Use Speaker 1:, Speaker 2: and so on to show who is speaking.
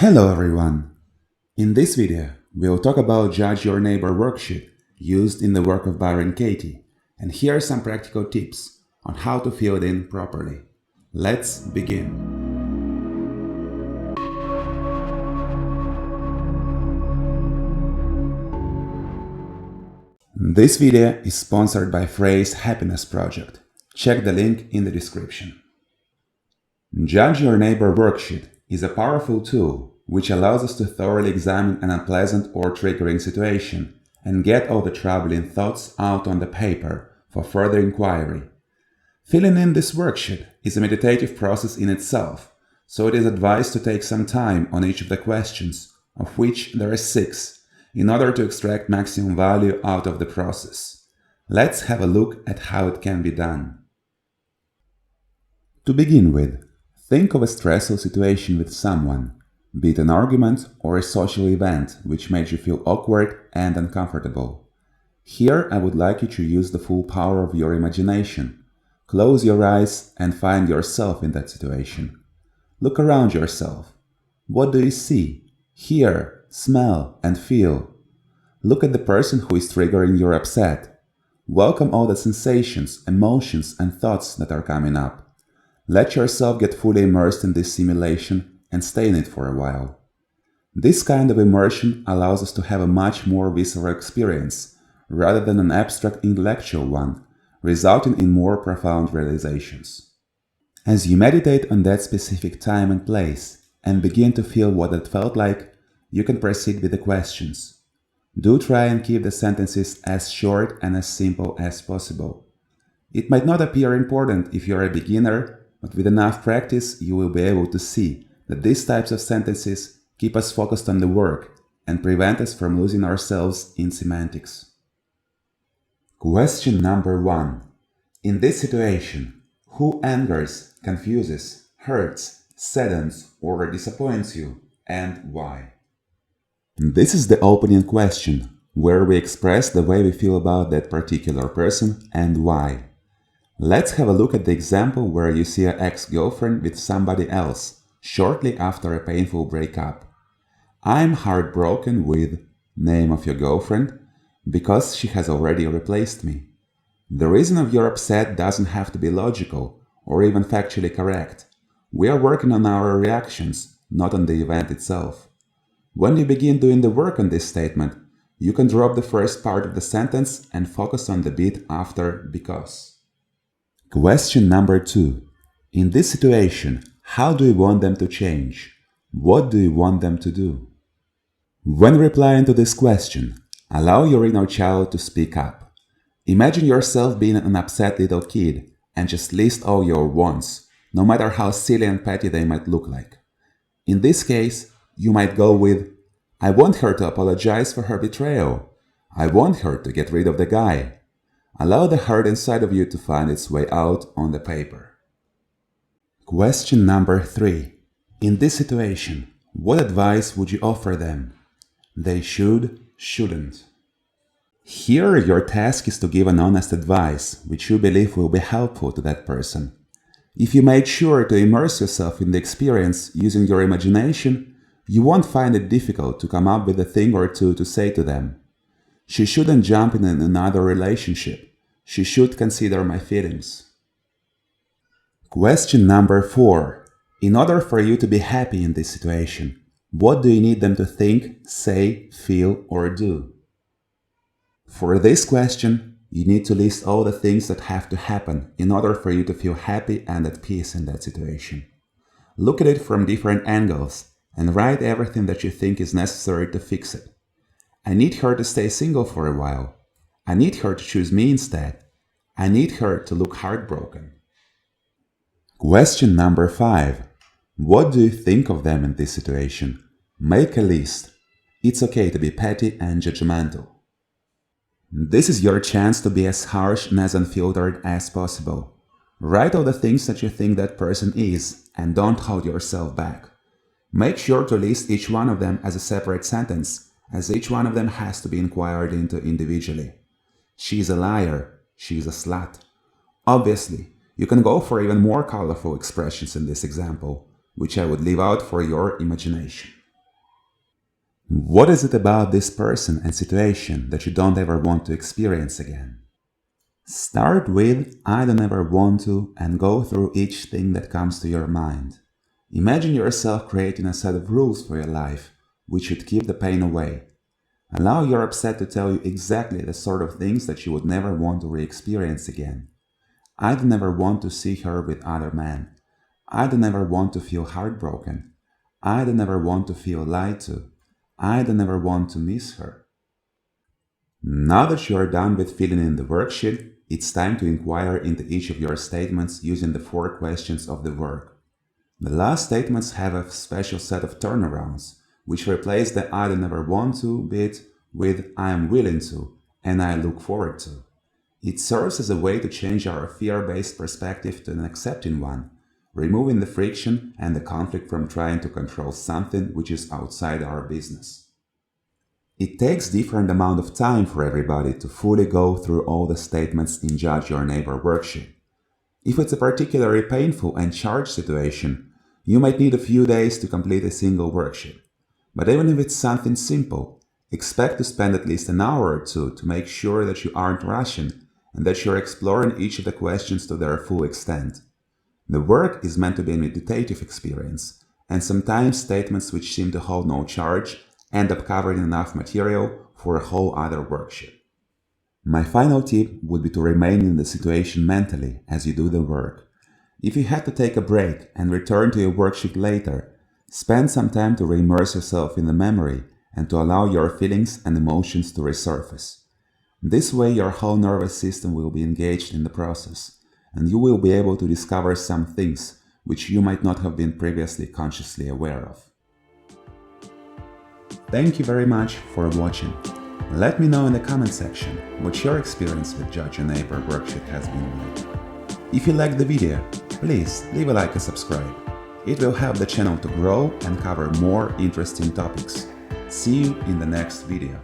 Speaker 1: Hello everyone! In this video, we'll talk about Judge Your Neighbor worksheet used in the Work of Byron Katie, and here are some practical tips on how to fill it in properly. Let's begin. This video is sponsored by Freyr's Happiness Project. Check the link in the description. Judge Your Neighbor worksheet is a powerful tool which allows us to thoroughly examine an unpleasant or triggering situation and get all the troubling thoughts out on the paper for further inquiry. Filling in this worksheet is a meditative process in itself, so it is advised to take some time on each of the questions, of which there are 6, in order to extract maximum value out of the process. Let's have a look at how it can be done. To begin with, think of a stressful situation with someone, be it an argument or a social event which made you feel awkward and uncomfortable. Here I would like you to use the full power of your imagination. Close your eyes and find yourself in that situation. Look around yourself. What do you see, hear, smell, and feel? Look at the person who is triggering your upset. Welcome all the sensations, emotions, and thoughts that are coming up. Let yourself get fully immersed in this simulation and stay in it for a while. This kind of immersion allows us to have a much more visceral experience rather than an abstract intellectual one, resulting in more profound realizations. As you meditate on that specific time and place and begin to feel what it felt like, you can proceed with the questions. Do try and keep the sentences as short and as simple as possible. It might not appear important if you're a beginner, but with enough practice you will be able to see that these types of sentences keep us focused on the work and prevent us from losing ourselves in semantics. Question number 1. In this situation, who angers, confuses, hurts, saddens, or disappoints you, and why? This is the opening question, where we express the way we feel about that particular person and why. Let's have a look at the example where you see an ex-girlfriend with somebody else shortly after a painful breakup. I'm heartbroken with name of your girlfriend because she has already replaced me. The reason of your upset doesn't have to be logical or even factually correct. We are working on our reactions, not on the event itself. When you begin doing the work on this statement, you can drop the first part of the sentence and focus on the bit after because. Question number 2. In this situation, how do you want them to change? What do you want them to do? When replying to this question, allow your inner child to speak up. Imagine yourself being an upset little kid and just list all your wants, no matter how silly and petty they might look like. In this case, you might go with, I want her to apologize for her betrayal. I want her to get rid of the guy. Allow the hurt inside of you to find its way out on the paper. Question number 3. In this situation, what advice would you offer them? They should, shouldn't. Here, your task is to give an honest advice, which you believe will be helpful to that person. If you make sure to immerse yourself in the experience using your imagination, you won't find it difficult to come up with a thing or two to say to them. She shouldn't jump in another relationship. She should consider my feelings. Question number 4. In order for you to be happy in this situation, what do you need them to think, say, feel, or do? For this question, you need to list all the things that have to happen in order for you to feel happy and at peace in that situation. Look at it from different angles and write everything that you think is necessary to fix it. I need her to stay single for a while. I need her to choose me instead. I need her to look heartbroken. Question number 5. What do you think of them in this situation? Make a list. It's okay to be petty and judgmental. This is your chance to be as harsh and as unfiltered as possible. Write all the things that you think that person is and don't hold yourself back. Make sure to list each one of them as a separate sentence, as each one of them has to be inquired into individually. She's a liar. She's a slut. Obviously, you can go for even more colorful expressions in this example, which I would leave out for your imagination. What is it about this person and situation that you don't ever want to experience again? Start with I don't ever want to and go through each thing that comes to your mind. Imagine yourself creating a set of rules for your life, which should keep the pain away. Allow your upset to tell you exactly the sort of things that you would never want to re-experience again. I don't ever want to see her with other men. I don't ever want to feel heartbroken. I don't ever want to feel lied to. I don't ever want to miss her. Now that you are done with filling in the worksheet, it's time to inquire into each of your statements using the 4 questions of the work. The last statements have a special set of turnarounds, which replace the I don't ever want to bit with I am willing to and I look forward to. It serves as a way to change our fear-based perspective to an accepting one, removing the friction and the conflict from trying to control something which is outside our business. It takes different amount of time for everybody to fully go through all the statements in Judge Your Neighbor worksheet. If it's a particularly painful and charged situation, you might need a few days to complete a single worksheet. But even if it's something simple, expect to spend at least an hour or two to make sure that you aren't rushing and that you're exploring each of the questions to their full extent. The work is meant to be a meditative experience, and sometimes statements which seem to hold no charge end up covering enough material for a whole other worksheet. My final tip would be to remain in the situation mentally as you do the work. If you had to take a break and return to your worksheet later, spend some time to re-immerse yourself in the memory and to allow your feelings and emotions to resurface. This way your whole nervous system will be engaged in the process, and you will be able to discover some things which you might not have been previously consciously aware of. Thank you very much for watching. Let me know in the comment section what your experience with Judge Your Neighbor worksheet has been like. If you liked the video, please leave a like and subscribe. It will help the channel to grow and cover more interesting topics. See you in the next video.